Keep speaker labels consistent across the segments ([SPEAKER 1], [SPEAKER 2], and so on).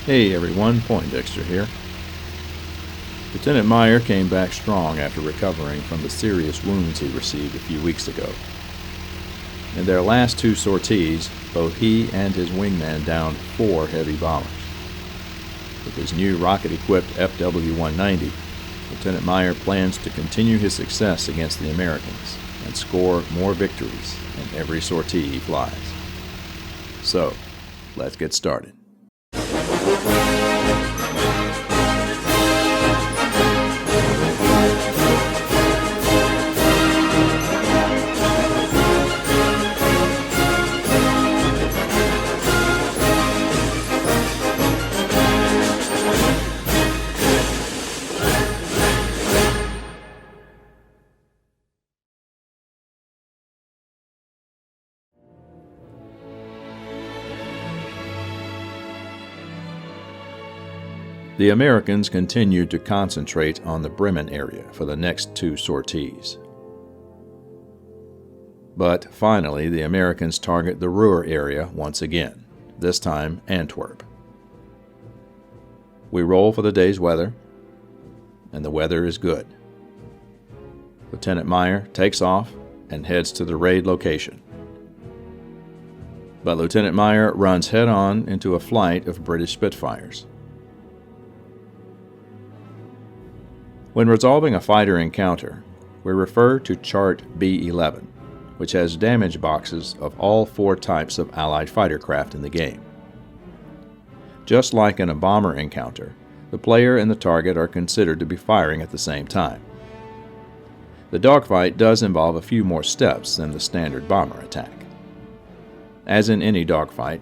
[SPEAKER 1] Hey everyone, Poindexter here. Lieutenant Meier came back strong after recovering from the serious wounds he received a few weeks ago. In their last two sorties, both he and his wingman downed 4 heavy bombers. With his new rocket-equipped FW-190, Lieutenant Meier plans to continue his success against the Americans and score more victories in every sortie he flies. So, let's get started. The Americans continued to concentrate on the Bremen area for the next 2 sorties. But finally, the Americans target the Ruhr area once again, this time Antwerp. We roll for the day's weather, and the weather is good. Lieutenant Meier takes off and heads to the raid location. But Lieutenant Meier runs head-on into a flight of British Spitfires. When resolving a fighter encounter, we refer to Chart B11, which has damage boxes of all 4 types of Allied fighter craft in the game. Just like in a bomber encounter, the player and the target are considered to be firing at the same time. The dogfight does involve a few more steps than the standard bomber attack. As in any dogfight,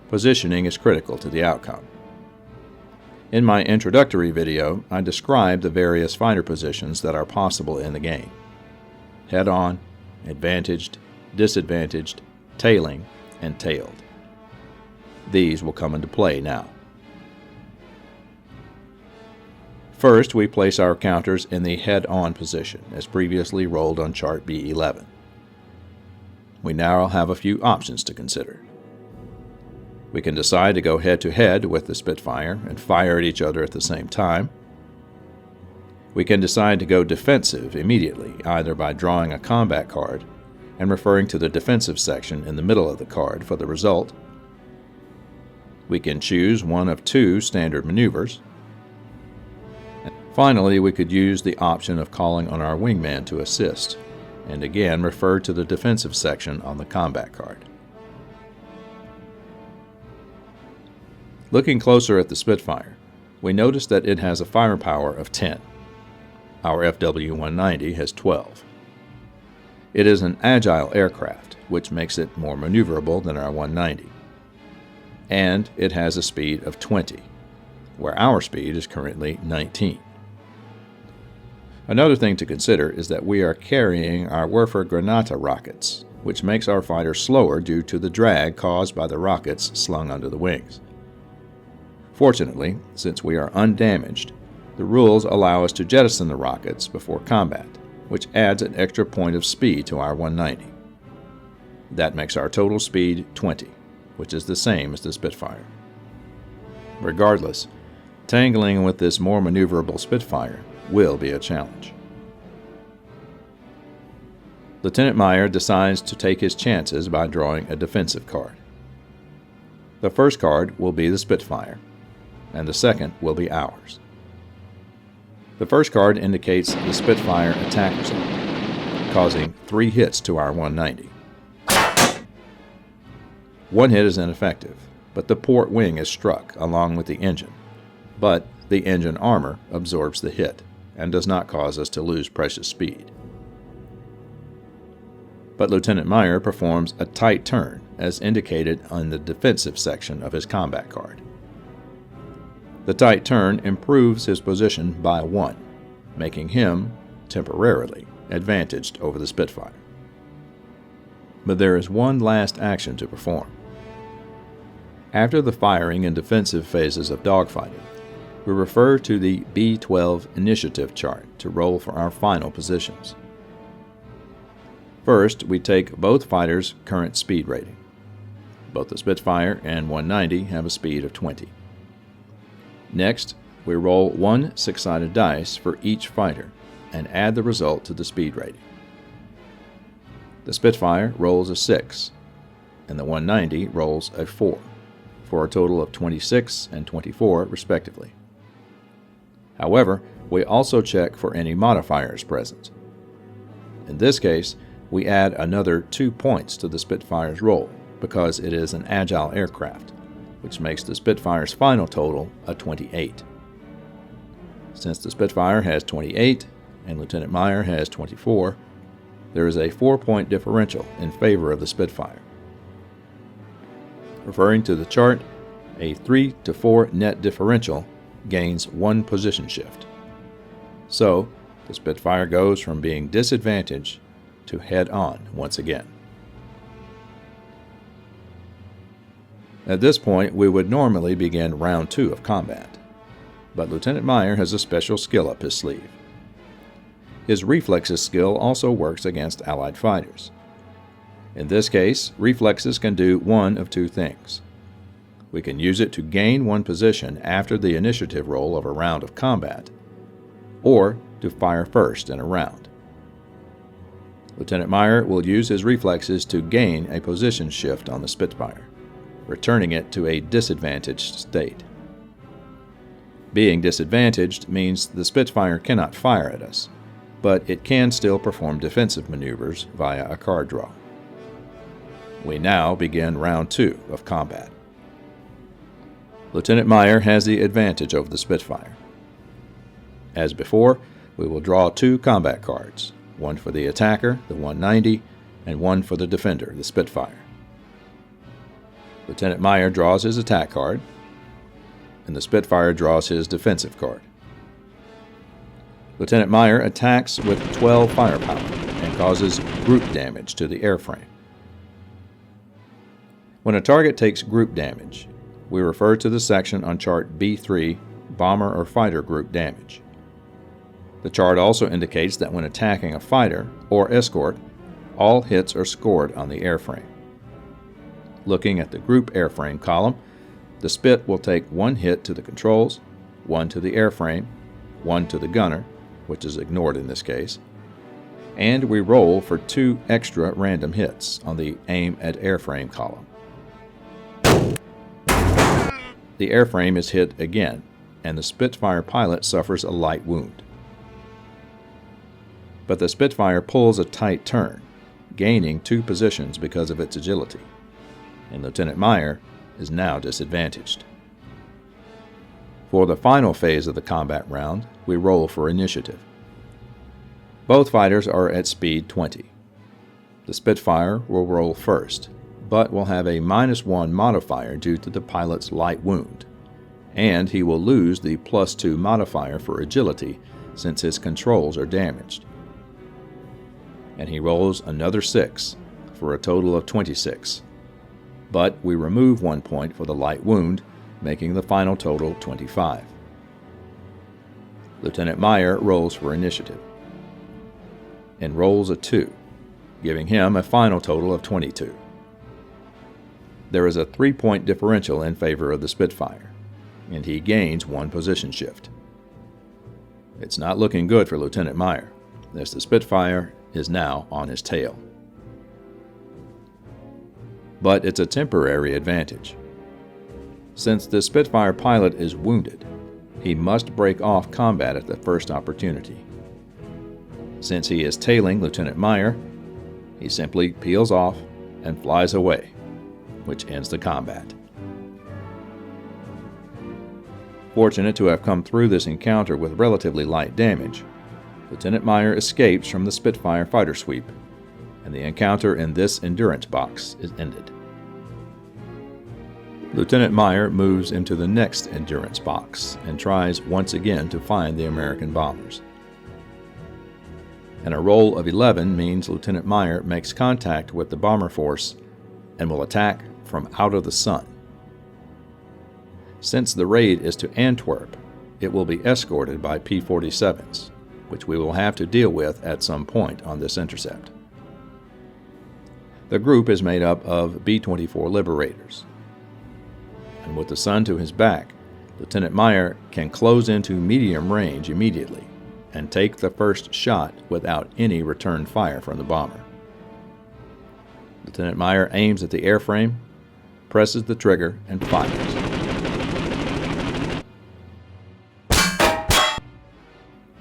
[SPEAKER 1] positioning is critical to the outcome. In my introductory video, I described the various fighter positions that are possible in the game: head-on, advantaged, disadvantaged, tailing, and tailed. These will come into play now. First, we place our counters in the head-on position, as previously rolled on Chart B11. We now have a few options to consider. We can decide to go head-to-head with the Spitfire and fire at each other at the same time. We can decide to go defensive immediately, either by drawing a combat card and referring to the defensive section in the middle of the card for the result. We can choose one of 2 standard maneuvers. And finally, we could use the option of calling on our wingman to assist, and again refer to the defensive section on the combat card. Looking closer at the Spitfire, we notice that it has a firepower of 10. Our FW-190 has 12. It is an agile aircraft, which makes it more maneuverable than our 190. And it has a speed of 20, where our speed is currently 19. Another thing to consider is that we are carrying our Werfer-Granate rockets, which makes our fighter slower due to the drag caused by the rockets slung under the wings. Fortunately, since we are undamaged, the rules allow us to jettison the rockets before combat, which adds an extra point of speed to our 190. That makes our total speed 20, which is the same as the Spitfire. Regardless, tangling with this more maneuverable Spitfire will be a challenge. Lieutenant Meier decides to take his chances by drawing a defensive card. The first card will be the Spitfire, and the second will be ours. The first card indicates the Spitfire attack result, causing 3 hits to our 190. 1 hit is ineffective, but the port wing is struck along with the engine, but the engine armor absorbs the hit and does not cause us to lose precious speed. But Lieutenant Meier performs a tight turn, as indicated on the defensive section of his combat card. The tight turn improves his position by 1, making him, temporarily, advantaged over the Spitfire. But there is one last action to perform. After the firing and defensive phases of dogfighting, we refer to the B12 initiative chart to roll for our final positions. First, we take both fighters' current speed rating. Both the Spitfire and 190 have a speed of 20. Next, we roll one 6-sided dice for each fighter and add the result to the speed rating. The Spitfire rolls a 6, and the 190 rolls a 4, for a total of 26 and 24 respectively. However, we also check for any modifiers present. In this case, we add another 2 points to the Spitfire's roll because it is an agile aircraft, which makes the Spitfire's final total a 28. Since the Spitfire has 28 and Lieutenant Meier has 24, there is a 4-point differential in favor of the Spitfire. Referring to the chart, a 3 to 4 net differential gains 1 position shift. So, the Spitfire goes from being disadvantaged to head-on once again. At this point, we would normally begin round 2 of combat, but Lieutenant Meier has a special skill up his sleeve. His reflexes skill also works against Allied fighters. In this case, reflexes can do one of 2 things. We can use it to gain 1 position after the initiative roll of a round of combat, or to fire first in a round. Lieutenant Meier will use his reflexes to gain a position shift on the Spitfire, returning it to a disadvantaged state. Being disadvantaged means the Spitfire cannot fire at us, but it can still perform defensive maneuvers via a card draw. We now begin round 2 of combat. Lieutenant Meier has the advantage over the Spitfire. As before, we will draw 2 combat cards, one for the attacker, the 190, and one for the defender, the Spitfire. Lieutenant Meier draws his attack card, and the Spitfire draws his defensive card. Lieutenant Meier attacks with 12 firepower and causes group damage to the airframe. When a target takes group damage, we refer to the section on chart B3, Bomber or Fighter Group Damage. The chart also indicates that when attacking a fighter or escort, all hits are scored on the airframe. Looking at the group airframe column, the Spit will take 1 hit to the controls, 1 to the airframe, 1 to the gunner, which is ignored in this case, and we roll for 2 extra random hits on the Aim at Airframe column. The airframe is hit again, and the Spitfire pilot suffers a light wound. But the Spitfire pulls a tight turn, gaining 2 positions because of its agility, and Lieutenant Meier is now disadvantaged. For the final phase of the combat round, we roll for initiative. Both fighters are at speed 20. The Spitfire will roll first, but will have a -1 modifier due to the pilot's light wound, and he will lose the +2 modifier for agility since his controls are damaged. And he rolls another 6 for a total of 26, but we remove 1 point for the light wound, making the final total 25. Lieutenant Meier rolls for initiative and rolls a 2, giving him a final total of 22. There is a 3-point differential in favor of the Spitfire, and he gains 1 position shift. It's not looking good for Lieutenant Meier, as the Spitfire is now on his tail. But it's a temporary advantage. Since the Spitfire pilot is wounded, he must break off combat at the first opportunity. Since he is tailing Lieutenant Meier, he simply peels off and flies away, which ends the combat. Fortunate to have come through this encounter with relatively light damage, Lieutenant Meier escapes from the Spitfire fighter sweep, and the encounter in this endurance box is ended. Lieutenant Meier moves into the next endurance box and tries once again to find the American bombers. And a roll of 11 means Lieutenant Meier makes contact with the bomber force and will attack from out of the sun. Since the raid is to Antwerp, it will be escorted by P-47s, which we will have to deal with at some point on this intercept. The group is made up of B-24 Liberators, and with the sun to his back, Lieutenant Meier can close into medium range immediately and take the first shot without any return fire from the bomber. Lieutenant Meier aims at the airframe, presses the trigger, and fires.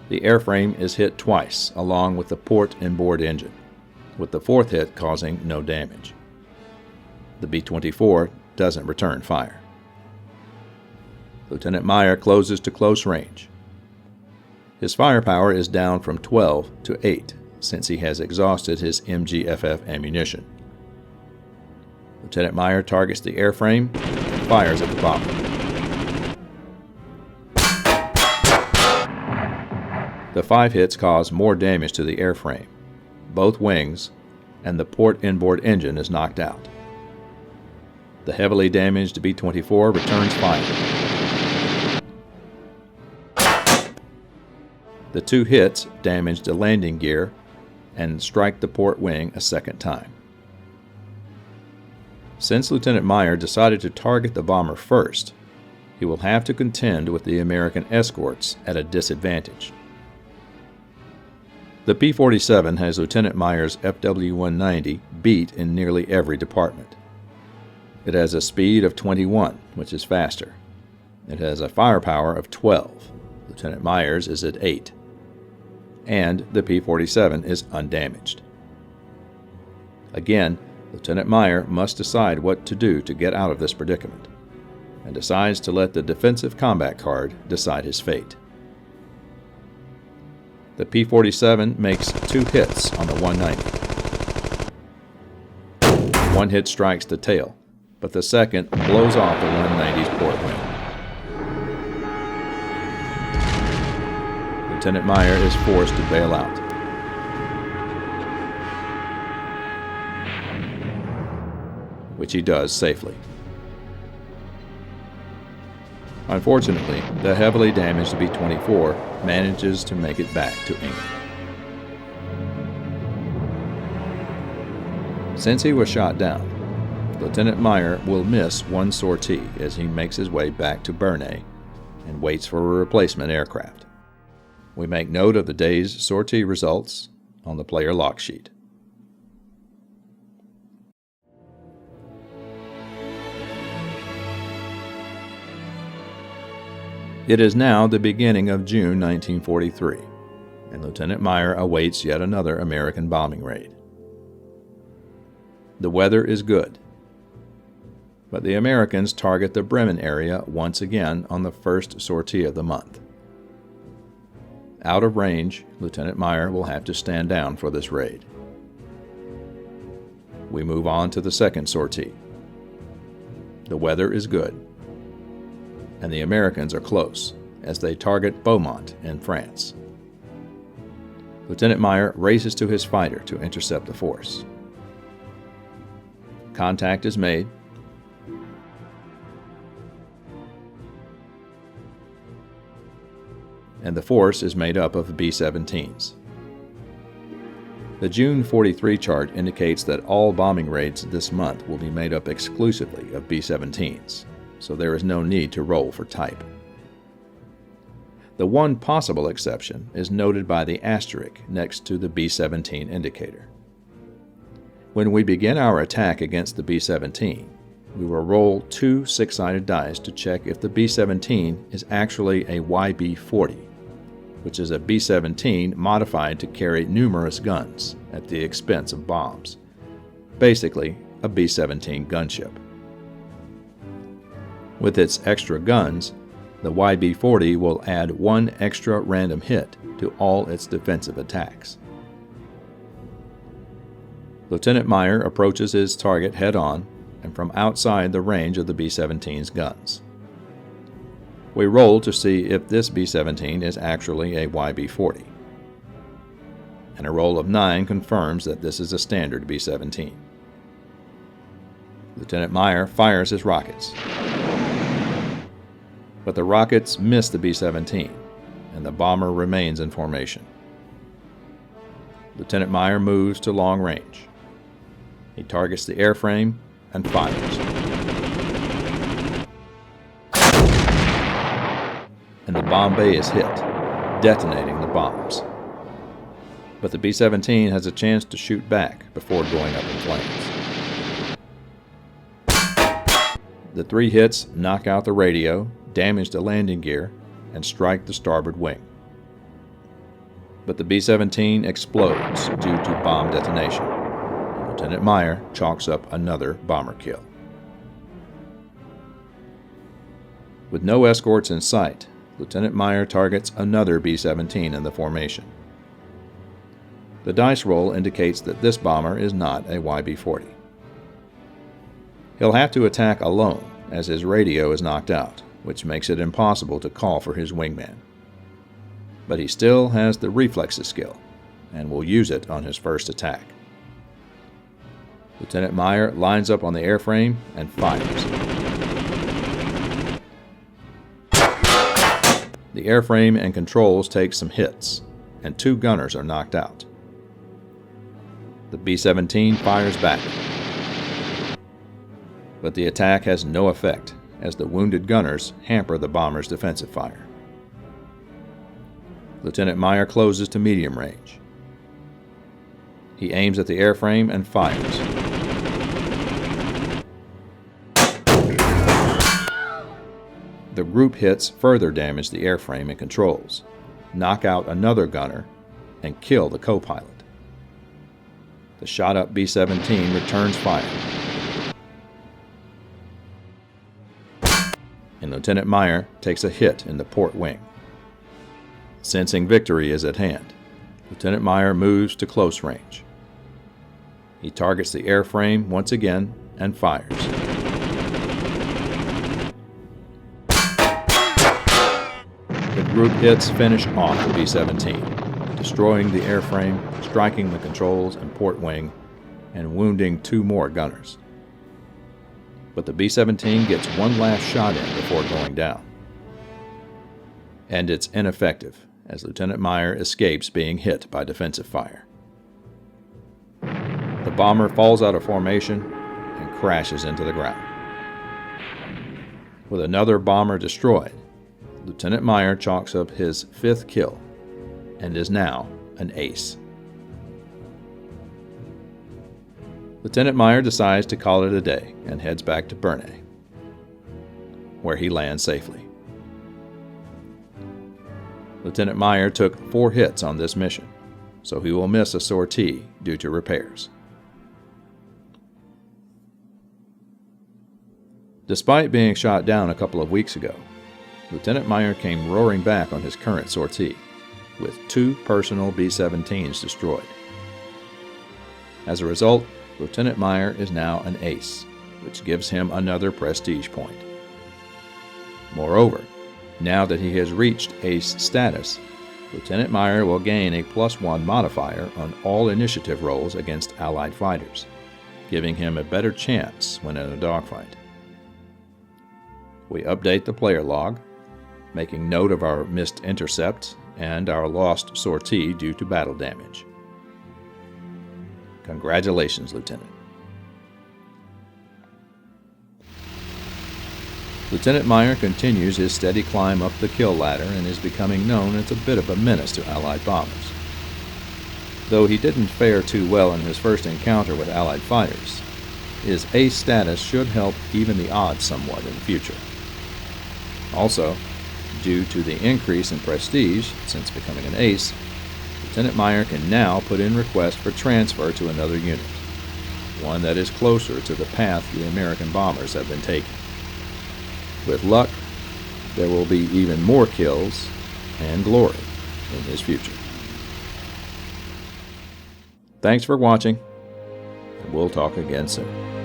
[SPEAKER 1] The airframe is hit twice, along with the port and board engine, with the fourth hit causing no damage. The B-24 doesn't return fire. Lieutenant Meier closes to close range. His firepower is down from 12 to 8 since he has exhausted his MGFF ammunition. Lieutenant Meier targets the airframe and fires at the bomber. The 5 hits cause more damage to the airframe, both wings, and the port inboard engine is knocked out. The heavily damaged B-24 returns fire. The 2 hits damage the landing gear and strike the port wing a second time. Since Lieutenant Meier decided to target the bomber first, he will have to contend with the American escorts at a disadvantage. The P-47 has Lieutenant Meier's FW-190 beat in nearly every department. It has a speed of 21, which is faster. It has a firepower of 12. Lieutenant Meier's is at 8. And the P-47 is undamaged. Again, Lieutenant Meier must decide what to do to get out of this predicament, and decides to let the defensive combat card decide his fate. The P-47 makes 2 hits on the 190. One hit strikes the tail, but the second blows off the 190's port wing. Lieutenant Meier is forced to bail out. Which he does safely. Unfortunately, the heavily damaged B-24 manages to make it back to England. Since he was shot down, Lieutenant Meier will miss one sortie as he makes his way back to Bernay and waits for a replacement aircraft. We make note of the day's sortie results on the player log sheet. It is now the beginning of June 1943, and Lieutenant Meier awaits yet another American bombing raid. The weather is good, but the Americans target the Bremen area once again on the first sortie of the month. Out of range, Lieutenant Meier will have to stand down for this raid. We move on to the second sortie. The weather is good, and the Americans are close as they target Beaumont in France. Lieutenant Meier races to his fighter to intercept the force. Contact is made. And the force is made up of B-17s. The June 43 chart indicates that all bombing raids this month will be made up exclusively of B-17s, so there is no need to roll for type. The one possible exception is noted by the asterisk next to the B-17 indicator. When we begin our attack against the B-17, we will roll 2 6-sided dice to check if the B-17 is actually a YB-40, which is a B-17 modified to carry numerous guns at the expense of bombs. Basically, a B-17 gunship. With its extra guns, the YB-40 will add 1 extra random hit to all its defensive attacks. Lieutenant Meier approaches his target head-on and from outside the range of the B-17's guns. We roll to see if this B-17 is actually a YB-40, and a roll of 9 confirms that this is a standard B-17. Lieutenant Meier fires his rockets, but the rockets miss the B-17, and the bomber remains in formation. Lieutenant Meier moves to long range. He targets the airframe and fires. bomb bay is hit, detonating the bombs. But the B-17 has a chance to shoot back before going up in flames. The 3 hits knock out the radio, damage the landing gear, and strike the starboard wing. But the B-17 explodes due to bomb detonation. Lieutenant Meier chalks up another bomber kill. With no escorts in sight, Lieutenant Meier targets another B-17 in the formation. The dice roll indicates that this bomber is not a YB-40. He'll have to attack alone, as his radio is knocked out, which makes it impossible to call for his wingman. But he still has the reflexes skill, and will use it on his first attack. Lieutenant Meier lines up on the airframe and fires. The airframe and controls take some hits, and 2 gunners are knocked out. The B-17 fires back, but the attack has no effect, as the wounded gunners hamper the bomber's defensive fire. Lieutenant Meier closes to medium range. He aims at the airframe and fires. The group hits further damage the airframe and controls, knock out another gunner, and kill the co-pilot. The shot-up B-17 returns fire, and Lieutenant Meier takes a hit in the port wing. Sensing victory is at hand, Lieutenant Meier moves to close range. He targets the airframe once again and fires. The group hits finish off the B-17, destroying the airframe, striking the controls and port wing, and wounding 2 more gunners. But the B-17 gets one last shot in before going down. And it's ineffective, as Lieutenant Meier escapes being hit by defensive fire. The bomber falls out of formation and crashes into the ground. With another bomber destroyed, Lieutenant Meier chalks up his 5th kill and is now an ace. Lieutenant Meier decides to call it a day and heads back to Bernay, where he lands safely. Lieutenant Meier took 4 hits on this mission, so he will miss a sortie due to repairs. Despite being shot down a couple of weeks ago, Lieutenant Meier came roaring back on his current sortie, with 2 personal B-17s destroyed. As a result, Lieutenant Meier is now an ace, which gives him another prestige point. Moreover, now that he has reached ace status, Lieutenant Meier will gain a +1 modifier on all initiative rolls against Allied fighters, giving him a better chance when in a dogfight. We update the player log, making note of our missed intercept and our lost sortie due to battle damage. Congratulations, Lieutenant. Lieutenant Meier continues his steady climb up the kill ladder and is becoming known as a bit of a menace to Allied bombers. Though he didn't fare too well in his first encounter with Allied fighters, his ace status should help even the odds somewhat in the future. Also, due to the increase in prestige since becoming an ace, Lieutenant Meier can now put in requests for transfer to another unit, one that is closer to the path the American bombers have been taking. With luck, there will be even more kills and glory in his future. Thanks for watching, and we'll talk again soon.